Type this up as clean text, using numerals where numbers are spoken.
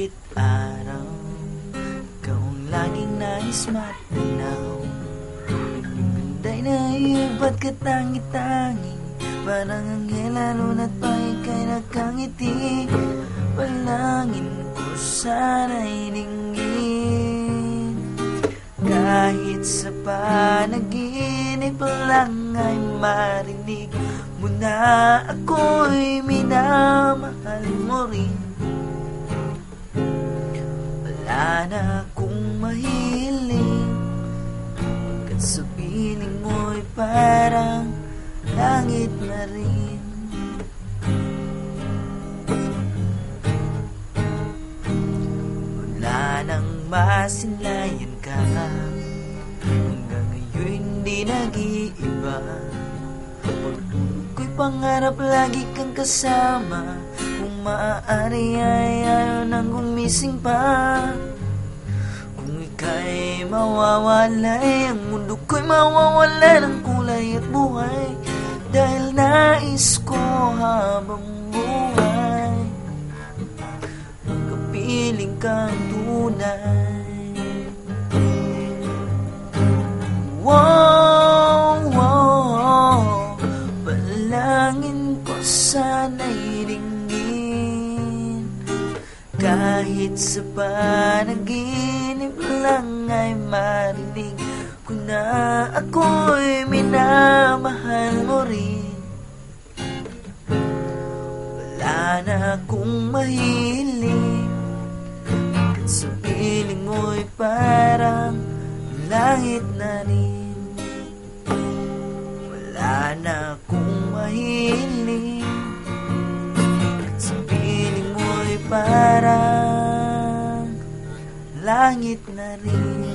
kahit araw, ikaw ang laging nais matanaw. Ganda'y naiba't katangi-tangi, parang anghel lalo na't pa ika'y nakangiti. Palangin ko sana'y dinggin, kahit sa panaginip lang ay marinig mo na ako'y minamahal mo rin. Wala na akong mahiling, pagkat sa piling mo'y parang langit na rin. Wala nang masinlayan ka, hanggang ngayon hindi nag-iiba. Pagtulog ko'y pangarap lagi kang kasama, kung maaari ay ayaw nang gumising pa. Kung ika'y mawawalay, ang mundo ko'y mawawala ng kulay at buhay. Dahil nais ko habang buhay magkapiling kang tunay. Wow, wow, palangin ko sana'y dinggin, kahit sa panaginip lang ay marinig ko na ako'y minamahal mo rin. Wala na akong mahiling, kahit sa piling mo'y parang langit na rin. Wala na akong mahiling, kahit sa piling mo'y parang langit na rin.